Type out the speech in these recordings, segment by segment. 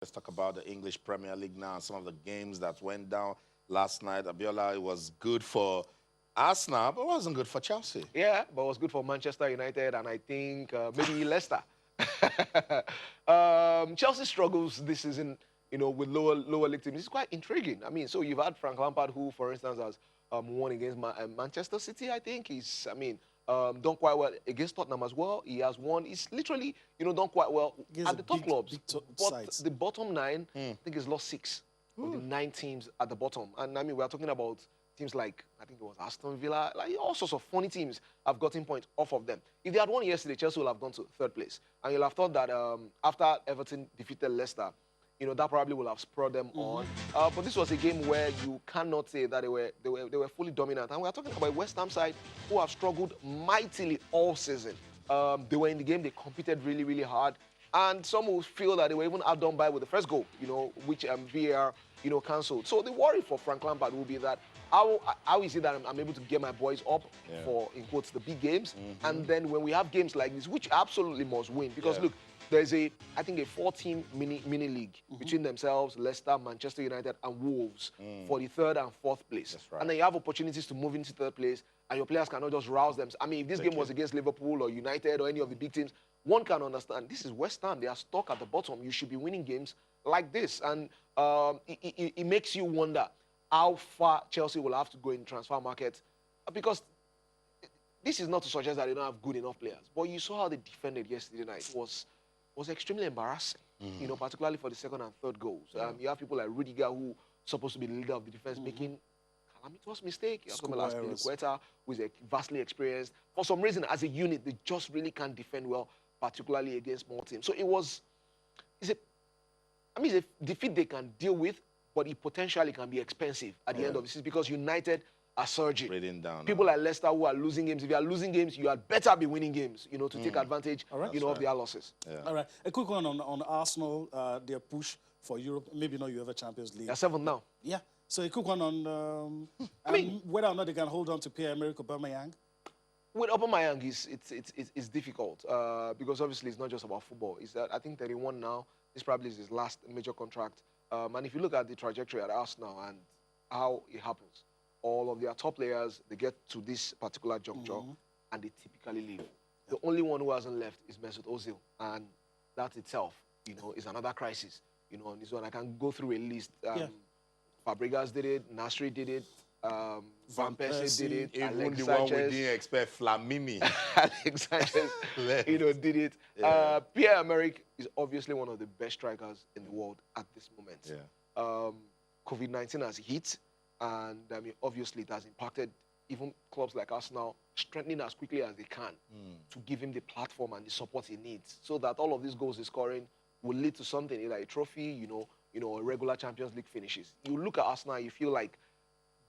Let's talk about the English Premier League now and some of the games that went down last night. Abiola, it was good for Arsenal, but it wasn't good for Chelsea. Yeah, but it was good for Manchester United and I think maybe Leicester. Chelsea struggles this season, with lower league teams. It's quite intriguing. I mean, so you've had Frank Lampard, who, for instance, has won against Manchester City. I think done quite well against Tottenham as well. He has won. He's literally, done quite well Against at the top clubs. But sides. the bottom nine, I think he's lost 6 of the 9 teams at the bottom. And I mean, we're talking about teams like, I think it was Aston Villa, like all sorts of funny teams have gotten points off of them. If they had won yesterday, Chelsea would have gone to 3rd place. And you'll have thought that after Everton defeated Leicester, that probably will have spurred them on. But this was a game where you cannot say that they were fully dominant. And we're talking about a West Ham side who have struggled mightily all season. They were in the game, they competed really, really hard. And some will feel that they were even outdone by with the first goal, which VAR, cancelled. So the worry for Frank Lampard will be that how is it that I'm able to get my boys up for, in quotes, the big games? And then when we have games like this, which absolutely must win, because look, there's I think a 4-team mini league between themselves, Leicester, Manchester United, and Wolves for the 3rd and 4th place. That's right. And then you have opportunities to move into 3rd place, and your players cannot just rouse them. I mean, if this game was against Liverpool or United or any of the big teams, one can understand this is West Ham. They are stuck at the bottom. You should be winning games like this. And it makes you wonder how far Chelsea will have to go in the transfer market, because this is not to suggest that they don't have good enough players. But you saw how they defended yesterday night. It was extremely embarrassing, particularly for the 2nd and 3rd goals. You have people like Rudiger, who supposed to be the leader of the defense, making calamitous mistake. You have someone like Quetta, who is vastly experienced. For some reason, as a unit, they just really can't defend well, particularly against small teams. So it's a defeat they can deal with, but it potentially can be expensive at the end of the season, because United are surging. Reading down. People like Leicester who are losing games. If you are losing games, you had better be winning games, to take advantage, of their losses. Yeah. All right. A quick one on Arsenal, their push for Europe, maybe not UEFA Champions League. They're 7th now. Yeah. So a quick one on whether or not they can hold on to Pierre-Emerick Aubameyang. With Aubameyang, it's difficult because obviously it's not just about football. It's that I think 31 now. This probably is his last major contract. And if you look at the trajectory at Arsenal and how it happens, all of their top players, they get to this particular juncture and they typically leave. The only one who hasn't left is Mesut Ozil, and that itself, is another crisis. On this one, I can go through a list. Fabregas did it, Nasri did it, Van Persie did it, Even Alex the Sanchez, one we didn't expect, Flamini. Alex Sanchez, did it. Yeah. Pierre-Emerick is obviously one of the best strikers in the world at this moment. Yeah. COVID-19 has hit, and obviously it has impacted even clubs like Arsenal, strengthening as quickly as they can to give him the platform and the support he needs, so that all of these goals he's scoring will lead to something, either a trophy, a regular Champions League finishes. You look at Arsenal, you feel like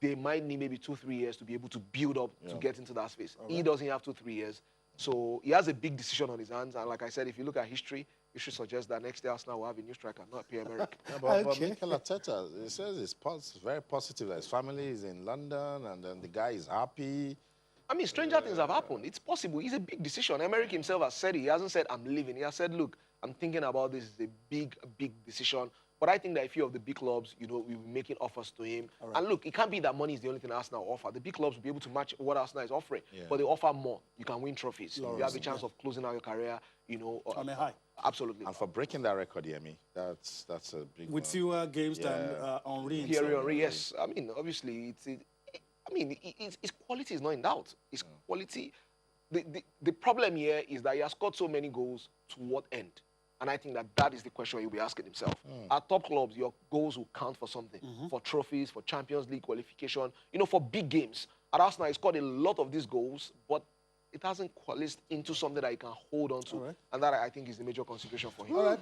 they might need maybe 2-3 years to be able to build up to get into that space. He doesn't have 2-3 years. So he has a big decision on his hands. And like I said, if you look at history, you should suggest that next year Arsenal will have a new striker, not Pierre-Emerick. But Mikel Arteta, he says it's very positive that his family is in London and then the guy is happy. I mean, stranger things have happened. It's possible. It's a big decision. Emerick himself has said it. He hasn't said, I'm leaving. He has said, look, I'm thinking about this. It's a big, big decision. But I think that a few of the big clubs, will be making offers to him. And look, it can't be that money is the only thing Arsenal offer. The big clubs will be able to match what Arsenal is offering. But they offer more. You can win trophies. You have a chance of closing out your career, on a high. Absolutely. And for breaking that record, Yemi, that's a big With one. fewer games than Henry. Thierry Henry, yes. I mean, obviously, his quality is not in doubt. His quality. The problem here is that he has scored so many goals. To what end? And I think that is the question he'll be asking himself. At top clubs, your goals will count for something. For trophies, for Champions League qualification, for big games. At Arsenal, he scored a lot of these goals, but it hasn't coalesced into something that he can hold on to. And that, I think, is the major consideration for him. All right.